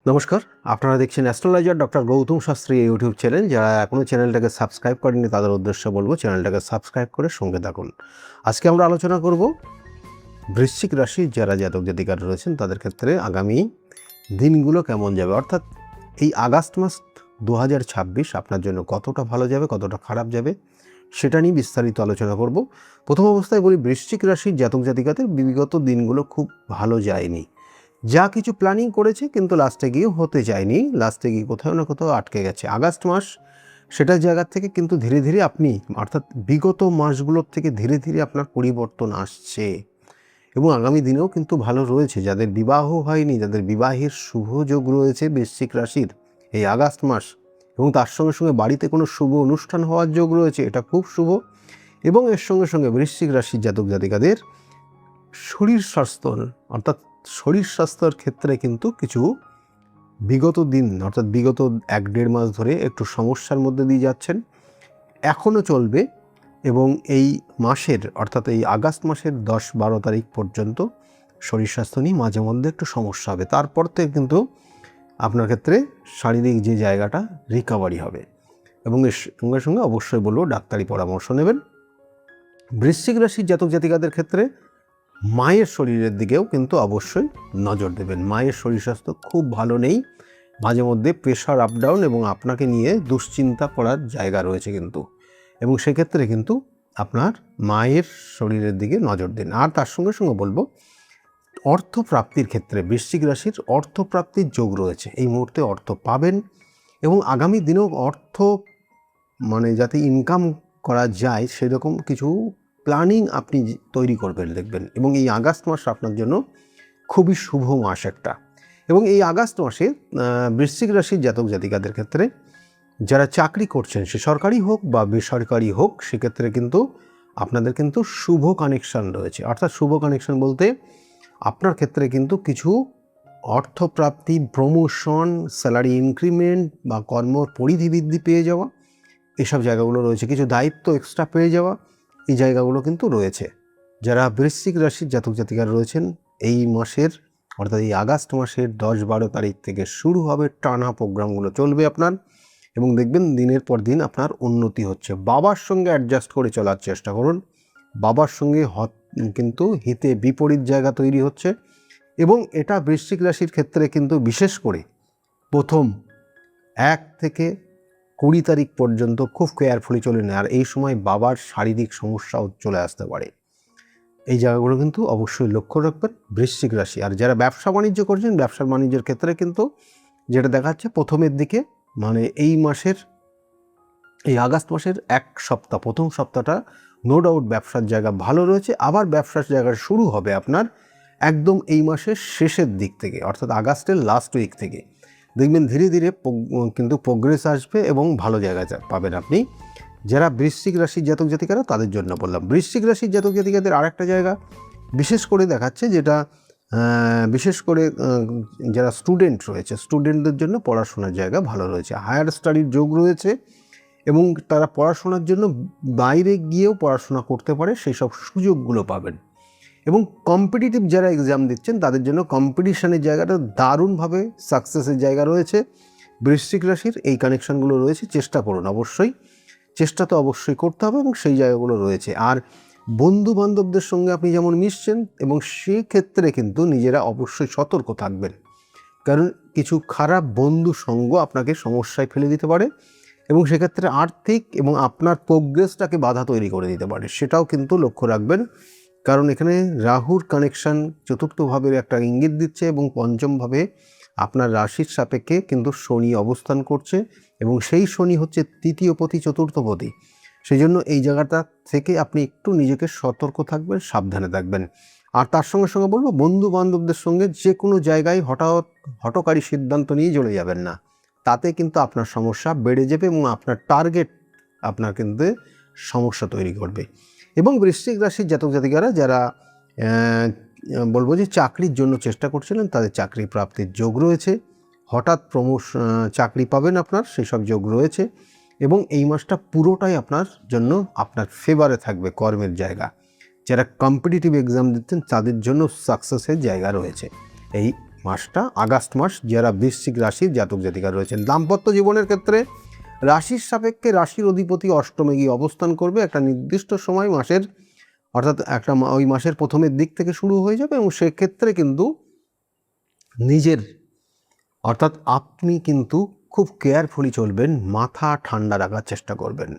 নমস্কার, আপনারা দেখছেন astrologer doctor Gautam Shastri YouTube channel. যারা এখনও চ্যানেলটাকে সাবস্ক্রাইব করেনি তাদের উদ্দেশ্যে বলবো চ্যানেলটাকে সাবস্ক্রাইব করে সঙ্গে থাকুন। আজকে আমরা আলোচনা করব বৃশ্চিক রাশির যারা জাতক জাতিকারা রয়েছেন তাদের ক্ষেত্রে আগামী দিনগুলো কেমন যাবে, অর্থাৎ এই আগস্ট মাস 2026 আপনার জন্য কতটা ভালো যাবে, কতটা খারাপ যাবে সেটা নিয়ে বিস্তারিত আলোচনা করব। প্রথম অবস্থায় বলি, বৃশ্চিক রাশির জাতক জাতিকাদের বিগত দিনগুলো খুব ভালো যায়নি। যা কিছু প্ল্যানিং করেছে কিন্তু লাস্টে গিয়ে হতে চায়নি, লাস্টে গিয়ে কোথাও না কোথাও আটকে গেছে। আগস্ট মাস সেটার জায়গা থেকে কিন্তু ধীরে ধীরে আপনি, অর্থাৎ বিগত মাসগুলোর থেকে ধীরে ধীরে আপনার পরিবর্তন আসছে এবং আগামী দিনেও কিন্তু ভালো রয়েছে। যাদের বিবাহ হয়নি, যাদের বিবাহের শুভ যোগ রয়েছে বৃশ্চিক রাশির এই আগস্ট মাস, এবং তার সঙ্গে সঙ্গে বাড়িতে কোনো শুভ অনুষ্ঠান হওয়ার যোগ রয়েছে, এটা খুব শুভ। এবং এর সঙ্গে সঙ্গে বৃশ্চিক রাশির জাতক জাতিকাদের শরীর স্বাস্থ্য, অর্থাৎ শরীর স্বাস্থ্যের ক্ষেত্রে কিন্তু কিছু বিগত দিন, অর্থাৎ বিগত 1-1.5 মাস ধরে একটু সমস্যার মধ্যে দিয়ে যাচ্ছেন, এখনও চলবে। এবং এই মাসের, অর্থাৎ এই আগস্ট মাসের 10-12 তারিখ পর্যন্ত শরীর স্বাস্থ্য নিয়ে মাঝে মধ্যে একটু সমস্যা হবে। তারপর থেকে কিন্তু আপনার ক্ষেত্রে শারীরিক যে জায়গাটা রিকভারি হবে। এবং এর সঙ্গে সঙ্গে অবশ্যই বলবো ডাক্তারি পরামর্শ নেবেন। বৃশ্চিক রাশির জাতক জাতিকাদের ক্ষেত্রে মায়ের শরীরের দিকেও কিন্তু অবশ্যই নজর দেবেন। মায়ের শরীর স্বাস্থ্য খুব ভালো নেই, মাঝে মধ্যে প্রেশার আপ ডাউন এবং আপনাকে নিয়ে দুশ্চিন্তা করার জায়গা রয়েছে কিন্তু, এবং সেক্ষেত্রে কিন্তু আপনার মায়ের শরীরের দিকে নজর দিন। আর তার সঙ্গে সঙ্গে বলবো, অর্থপ্রাপ্তির ক্ষেত্রে বৃশ্চিক রাশির অর্থপ্রাপ্তির যোগ রয়েছে। এই মুহূর্তে অর্থ পাবেন এবং আগামী দিনেও অর্থ যাতে ইনকাম করা যায় সেরকম কিছু প্ল্যানিং আপনি তৈরি করবেন, দেখবেন। এবং এই আগস্ট মাস আপনার জন্য খুবই শুভ মাস একটা। এবং এই আগস্ট মাসে বৃশ্চিক রাশির জাতক জাতিকাদের ক্ষেত্রে যারা চাকরি করছেন, সে সরকারি হোক বা বেসরকারি হোক, সেক্ষেত্রে কিন্তু আপনাদের কিন্তু শুভ কানেকশান রয়েছে। অর্থাৎ শুভ কানেকশান বলতে আপনার ক্ষেত্রে কিন্তু কিছু অর্থপ্রাপ্তি, প্রমোশন, স্যালারি ইনক্রিমেন্ট বা কর্মর পরিধি বৃদ্ধি পেয়ে যাওয়া, এসব জায়গাগুলো রয়েছে। কিছু দায়িত্ব এক্সট্রা পেয়ে যাওয়া, এই জায়গাগুলো কিন্তু রয়েছে। যারা বৃশ্চিক রাশির জাতক জাতিকারা রয়েছেন, এই মাসের, অর্থাৎ এই আগস্ট মাসের 10-12 তারিখ থেকে শুরু হবে, টানা প্রোগ্রামগুলো চলবে আপনার, এবং দেখবেন দিনের পর দিন আপনার উন্নতি হচ্ছে। বাবার সঙ্গে অ্যাডজাস্ট করে চলার চেষ্টা করুন। বাবার সঙ্গে কিন্তু হিতে বিপরীত জায়গা তৈরি হচ্ছে, এবং এটা বৃশ্চিক রাশির ক্ষেত্রে কিন্তু বিশেষ করে প্রথম 1 থেকে 20 তারিখ পর্যন্ত খুব কেয়ারফুলি চলে নেয়। আর এই সময় বাবার শারীরিক সমস্যাও চলে আসতে পারে। এই জায়গাগুলো কিন্তু অবশ্যই লক্ষ্য রাখবেন বৃশ্চিক রাশি। আর যারা ব্যবসা বাণিজ্য করছেন, ব্যবসা বাণিজ্যের ক্ষেত্রে কিন্তু যেটা দেখাচ্ছে প্রথমের দিকে, এই মাসের, এই আগস্ট মাসের 1 সপ্তাহ, প্রথম সপ্তাহটা নো ডাউট ব্যবসার জায়গা ভালো রয়েছে। আবার ব্যবসার জায়গা শুরু হবে আপনার একদম এই মাসের শেষের দিক থেকে, অর্থাৎ আগস্টের লাস্ট উইক থেকে দেখবেন ধীরে ধীরে কিন্তু প্রোগ্রেস আসবে এবং ভালো জায়গা পাবেন আপনি। যারা বৃশ্চিক রাশির জাতক জাতিকারা তাদের জন্য বললাম। বৃশ্চিক রাশির জাতক জাতিকাদের আরেকটা জায়গা বিশেষ করে দেখাচ্ছে, যেটা বিশেষ করে যারা স্টুডেন্ট রয়েছে, স্টুডেন্টদের জন্য পড়াশোনার জায়গা ভালো রয়েছে, হায়ার স্টাডির যোগ রয়েছে, এবং তারা পড়াশোনার জন্য বাইরে গিয়েও পড়াশোনা করতে পারে, সেই সব সুযোগগুলো পাবেন। এবং কম্পিটিটিভ যারা এক্সাম দিচ্ছেন তাদের জন্য কম্পিটিশানের জায়গাটা দারুণভাবে সাকসেসের জায়গা রয়েছে। বৃশ্চিক রাশির এই কানেকশানগুলো রয়েছে, চেষ্টা করুন, অবশ্যই চেষ্টা তো অবশ্যই করতে হবে, এবং সেই জায়গাগুলো রয়েছে। আর বন্ধু বান্ধবদের সঙ্গে আপনি যেমন মিশছেন, এবং সেক্ষেত্রে কিন্তু নিজেরা অবশ্যই সতর্ক থাকবেন, কারণ কিছু খারাপ বন্ধু সঙ্গ আপনাকে সমস্যায় ফেলে দিতে পারে, এবং সেক্ষেত্রে আর্থিক এবং আপনার প্রোগ্রেসটাকে বাধা তৈরি করে দিতে পারে, সেটাও কিন্তু লক্ষ্য রাখবেন। কারণ এখানে রাহুর কানেকশান চতুর্থ ভাবের একটা ইঙ্গিত দিচ্ছে, এবং পঞ্চমভাবে আপনার রাশির সাপেক্ষে কিন্তু শনি অবস্থান করছে, এবং সেই শনি হচ্ছে তৃতীয়পতি, চতুর্থপতি। সেই জন্য এই জায়গাটা থেকে আপনি একটু নিজেকে সতর্ক থাকবেন, সাবধানে থাকবেন। আর তার সঙ্গে সঙ্গে বলবো, বন্ধু বান্ধবদের সঙ্গে যে কোনো জায়গায় হঠকারী সিদ্ধান্ত নিয়ে চলে যাবেন না, তাতে কিন্তু আপনার সমস্যা বেড়ে যাবে, এবং আপনার টার্গেট আপনার কিন্তু সমস্যা তৈরি করবে। এবং বৃশ্চিক রাশির জাতক জাতিকারা যারা বলবো যে চাকরির জন্য চেষ্টা করছিলেন, তাদের চাকরি প্রাপ্তির যোগ রয়েছে, হঠাৎ চাকরি পাবেন আপনার, সেই সব যোগ রয়েছে। এবং এই মাসটা পুরোটাই আপনার জন্য আপনার ফেভারে থাকবে কর্মের জায়গা। যারা কম্পিটিটিভ এক্সাম দিচ্ছেন তাদের জন্য সাকসেসের জায়গা রয়েছে এই মাসটা আগস্ট মাস যারা বৃশ্চিক রাশির জাতক জাতিকা রয়েছেন। দাম্পত্য জীবনের ক্ষেত্রে রাশির সাপেক্ষে রাশির অধিপতি অষ্টমে গিয়ে অবস্থান করবে একটা নির্দিষ্ট সময় মাসের, অর্থাৎ ওই মাসের প্রথমের দিক থেকে শুরু হয়ে যাবে, এবং সেক্ষেত্রে কিন্তু নিজের অর্থাৎ আপনি কিন্তু খুব কেয়ারফুলি চলবেন, মাথা ঠান্ডা রাখার চেষ্টা করবেন।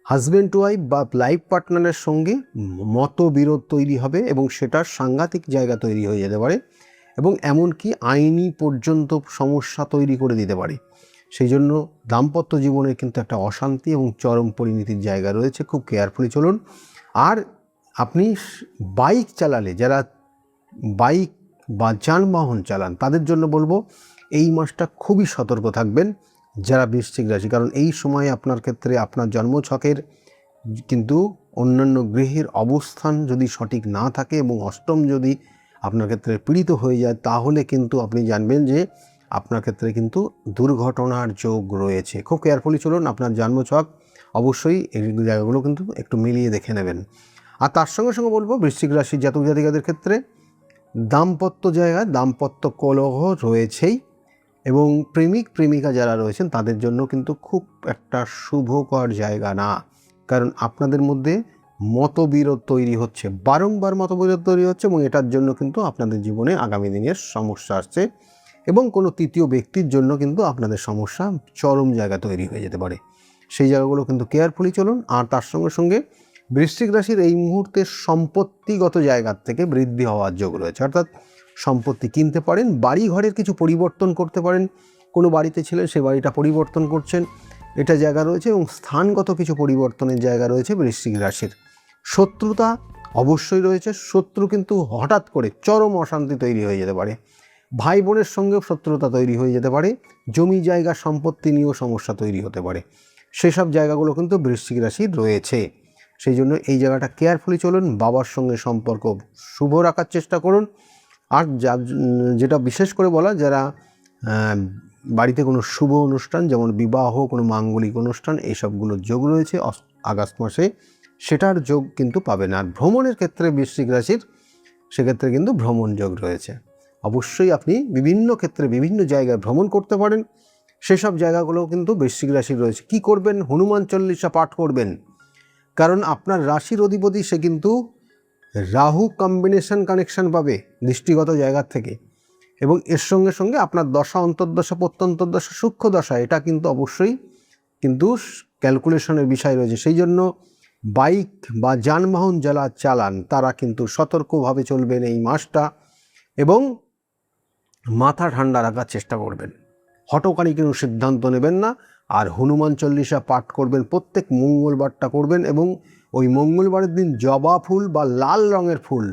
হাজব্যান্ড ওয়াইফ বা লাইফ পার্টনারের সঙ্গে মতবিরোধ তৈরি হবে এবং সেটার সাংঘাতিক জায়গা তৈরি হয়ে যেতে পারে এবং এমনকি আইনি পর্যন্ত সমস্যা তৈরি করে দিতে পারে। সেই জন্য দাম্পত্য জীবনের কিন্তু একটা অশান্তি এবং চরম পরিণতির জায়গা রয়েছে, খুব কেয়ারফুলি চলুন। আর আপনি বাইক চালালে, যারা বাইক বা যানবাহন চালান তাদের জন্য বলবো এই মাসটা খুবই সতর্ক থাকবেন যারা বৃশ্চিক রাশি, কারণ এই সময় আপনার ক্ষেত্রে আপনার জন্মছকের কিন্তু অন্যান্য গ্রহের অবস্থান যদি সঠিক না থাকে এবং অষ্টম যদি আপনার ক্ষেত্রে পীড়িত হয়ে যায়, তাহলে কিন্তু আপনি জানবেন যে আপনার ক্ষেত্রে কিন্তু দুর্ঘটনার যোগ রয়েছে। খুব কেয়ারফুলি চলুন, আপনার জন্মছক অবশ্যই এই জায়গাগুলো কিন্তু একটু মিলিয়ে দেখে নেবেন। আর তার সঙ্গে সঙ্গে বলবো বৃশ্চিক রাশির জাতক জাতিকাদের ক্ষেত্রে দাম্পত্য জায়গায় দাম্পত্য কলহ রয়েছেই, এবং প্রেমিক প্রেমিকা যারা রয়েছেন তাদের জন্য কিন্তু খুব একটা শুভকর জায়গা না, কারণ আপনাদের মধ্যে মতবিরোধ তৈরি হচ্ছে, বারংবার মতবিরোধ তৈরি হচ্ছে, এবং এটার জন্য কিন্তু আপনাদের জীবনে আগামী দিনের সমস্যা আসছে এবং কোনো তৃতীয় ব্যক্তির জন্য কিন্তু আপনাদের সমস্যা চরম জায়গা তৈরি হয়ে যেতে পারে। সেই জায়গাগুলো কিন্তু কেয়ারফুলি চলুন। আর তার সঙ্গে সঙ্গে বৃশ্চিক রাশির এই মুহূর্তে সম্পত্তিগত জায়গার থেকে বৃদ্ধি হওয়ার যোগ রয়েছে, অর্থাৎ সম্পত্তি কিনতে পারেন, বাড়ি ঘরের কিছু পরিবর্তন করতে পারেন, কোনো বাড়িতে ছিলেন সেই বাড়িটা পরিবর্তন করছেন, এটা জায়গা রয়েছে, এবং স্থানগত কিছু পরিবর্তনের জায়গা রয়েছে বৃশ্চিক রাশির। শত্রুতা অবশ্যই রয়েছে, শত্রু কিন্তু হঠাৎ করে চরম অশান্তি তৈরি হয়ে যেতে পারে, ভাই বোনের সঙ্গেও শত্রুতা তৈরি হয়ে যেতে পারে, জমি জায়গা সম্পত্তি নিয়েও সমস্যা তৈরি হতে পারে, সেসব জায়গাগুলো কিন্তু বৃশ্চিক রাশির রয়েছে। সেই জন্য এই জায়গাটা কেয়ারফুলি চলুন, বাবার সঙ্গে সম্পর্ক শুভ রাখার চেষ্টা করুন। আর যেটা বিশেষ করে বলা, যারা বাড়িতে কোনো শুভ অনুষ্ঠান যেমন বিবাহ, কোনো মাঙ্গলিক অনুষ্ঠান, এইসবগুলোর যোগ রয়েছে আগস্ট মাসে, সেটার যোগ কিন্তু পাবেন। আর ভ্রমণের ক্ষেত্রে বৃশ্চিক রাশির সেক্ষেত্রে কিন্তু ভ্রমণ যোগ রয়েছে। অবশ্যই আপনি বিভিন্ন ক্ষেত্রে বিভিন্ন জায়গায় ভ্রমণ করতে পারেন, সেসব জায়গাগুলোও কিন্তু বৃশ্চিক রাশির রয়েছে। কি করবেন? হনুমান চল্লিশা পাঠ করবেন, কারণ আপনার রাশির অধিপতি সে কিন্তু রাহু কানেকশন পাবে দৃষ্টিগত জায়গার থেকে, এবং এর সঙ্গে সঙ্গে আপনার দশা, অন্তর্দশা, প্রত্যন্তর্দশা, সূক্ষ্ম দশা, এটা কিন্তু অবশ্যই কিন্তু ক্যালকুলেশনের বিষয় রয়েছে। সেই জন্য বাইক বা যানবাহন যারা চালান তারা কিন্তু সতর্কভাবে চলবেন এই মাসটা, এবং মাথা ঠান্ডা রাখার চেষ্টা করবেন, হঠকারী কোনো সিদ্ধান্ত নেবেন না। আর হনুমান চল্লিশা পাঠ করবেন, প্রত্যেক মঙ্গলবারটা করবেন, এবং ওই মঙ্গলবারের দিন জবা ফুল বা লাল রঙের ফুল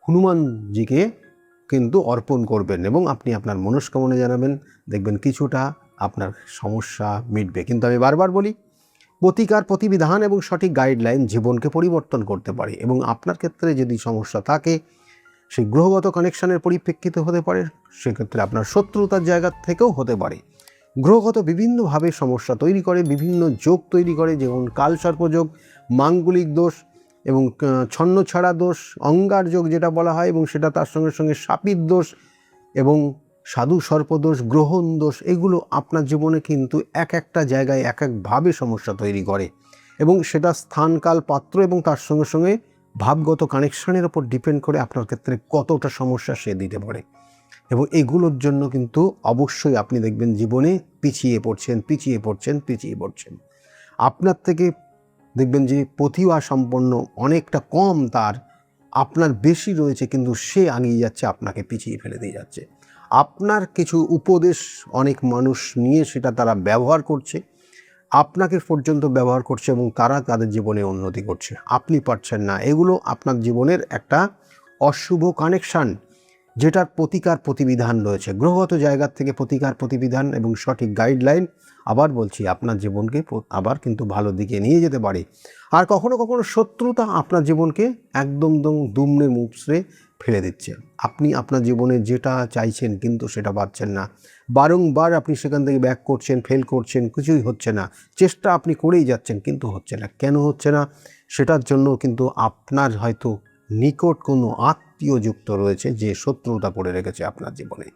হনুমানজিকে কিন্তু অর্পণ করবেন, এবং আপনি আপনার মনস্কামনা জানাবেন, দেখবেন কিছুটা আপনার সমস্যা মিটবে। কিন্তু আমি বারবার বলি, প্রতিকার, প্রতিবিধান এবং সঠিক গাইডলাইন জীবনকে পরিবর্তন করতে পারে, এবং আপনার ক্ষেত্রে যদি সমস্যা থাকে সেই গ্রহগত কানেকশানের পরিপ্রেক্ষিতে হতে পারে, সেক্ষেত্রে আপনার শত্রুতার জায়গা থেকেও হতে পারে। গ্রহগত বিভিন্নভাবে সমস্যা তৈরি করে, বিভিন্ন যোগ তৈরি করে, যেমন কালসর্পযোগ, মাঙ্গলিক দোষ এবং ছন্নছাড়া দোষ, অঙ্গার যোগ যেটা বলা হয়, এবং সেটা তার সঙ্গে সঙ্গে সাপির দোষ এবং সাধু সর্পদোষ, গ্রহণ দোষ, এগুলো আপনার জীবনে কিন্তু এক একটা জায়গায় এক একভাবে সমস্যা তৈরি করে, এবং সেটা স্থানকাল পাত্র এবং তার সঙ্গে সঙ্গে ভাবগত কানেকশনের ওপর ডিপেন্ড করে আপনার ক্ষেত্রে কতটা সমস্যা সে দিতে পারে। এবং এগুলোর জন্য কিন্তু অবশ্যই আপনি দেখবেন জীবনে পিছিয়ে পড়ছেন। আপনার থেকে দেখবেন যে প্রতিভা সম্পন্ন অনেকটা কম, তার আপনার বেশি রয়েছে, কিন্তু সে আগিয়ে যাচ্ছে, আপনাকে পিছিয়ে ফেলে দিয়ে যাচ্ছে। আপনার কিছু উপদেশ অনেক মানুষ নিয়ে সেটা তারা ব্যবহার করছে, আপনাকে পর্যন্ত ব্যবহার করছে, এবং তারা তাদের জীবনে উন্নতি করছে, আপনি পারছেন না। এগুলো আপনার জীবনের একটা অশুভ কানেকশান, যেটার প্রতিকার প্রতিবিধান রয়েছে। গ্রহগত জায়গার থেকে প্রতিকার প্রতিবিধান এবং সঠিক গাইডলাইন, আবার বলছি, আপনার জীবনকে আবার কিন্তু ভালো দিকে নিয়ে যেতে পারে। আর কখনো কখনো শত্রুতা আপনার জীবনকে একদম দুমড়ে মুচড়ে ফেলে দিচ্ছে। আপনি আপনার জীবনে যেটা চাইছেন কিন্তু সেটা পাচ্ছেন না, বারংবার আপনি সেখান থেকে ব্যাক করছেন, ফেল করছেন, কিছুই হচ্ছে না, চেষ্টা আপনি করেই যাচ্ছেন কিন্তু হচ্ছে না। কেন হচ্ছে না? সেটার জন্য কিন্তু আপনার হয়তো নিকট কোনো আত্মীয় যুক্ত রয়েছে যে শত্রুতা পড়ে রেখেছে আপনার জীবনে,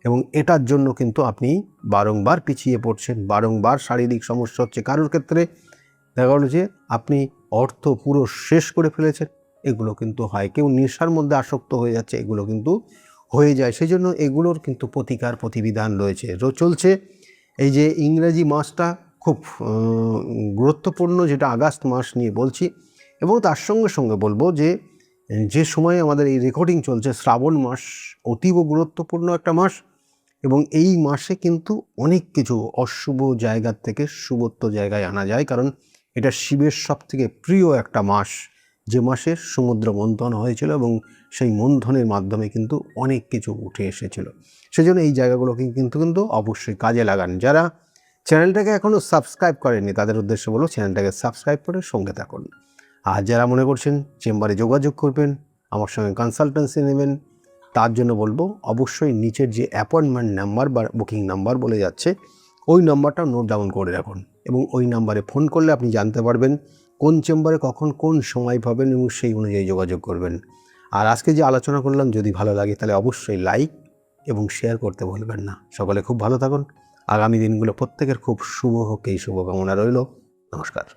এবং এটার জন্য কিন্তু আপনি বারংবার পিছিয়ে পড়ছেন, বারংবার শারীরিক সমস্যা হচ্ছে। কারোর ক্ষেত্রে দেখা গেল যে আপনি অর্থ পুরো শেষ করে ফেলেছেন, এগুলো কিন্তু হয়। কেউ নেশার মধ্যে আসক্ত হয়ে যাচ্ছে, এগুলো কিন্তু হয়ে যায়। সেই জন্য এগুলোর কিন্তু প্রতিকার প্রতিবিধান রয়েছে চলছে। এই যে ইংরেজি মাসটা খুব গুরুত্বপূর্ণ, যেটা আগস্ট মাস নিয়ে বলছি, এবং তার সঙ্গে সঙ্গে বলবো যে সময় আমাদের এই রেকর্ডিং চলছে, শ্রাবণ মাস অতীব গুরুত্বপূর্ণ একটা মাস, এবং এই মাসে কিন্তু অনেক কিছু অশুভ জায়গার থেকে শুভত্ব জায়গায় আনা যায়, কারণ এটা শিবের সবথেকে প্রিয় একটা মাস, যে মাসে সমুদ্র মন্থন হয়েছিল এবং সেই মন্থনের মাধ্যমে কিন্তু অনেক কিছু উঠে এসেছিল। সেজন্য এই জায়গাগুলোকে কিন্তু অবশ্যই কাজে লাগান। যারা চ্যানেলটাকে এখনও সাবস্ক্রাইব করেননি তাদের উদ্দেশ্যে বলো, চ্যানেলটাকে সাবস্ক্রাইব করে সঙ্গে থাকুন। আর যারা মনে করছেন চেম্বারে যোগাযোগ করবেন, আমার সঙ্গে কনসালটেন্সি নেবেন, তার জন্য বলবো অবশ্যই নিচের যে অ্যাপয়েন্টমেন্ট নাম্বার বা বুকিং নাম্বার বলে যাচ্ছে, ওই নাম্বারটা নোট ডাউন করে রাখুন, এবং ওই নাম্বারে ফোন করলে আপনি জানতে পারবেন কোন চেম্বারে কখন কোন সময় পাবেন, এবং সেই অনুযায়ী যোগাযোগ করবেন। আর আজকে যে আলোচনা করলাম যদি ভালো লাগে তাহলে অবশ্যই লাইক এবং শেয়ার করতে ভুলবেন না। সকলে খুব ভালো থাকুন। আগামী দিনগুলো প্রত্যেকের খুব শুভ হোক, এই শুভকামনা রইল। নমস্কার।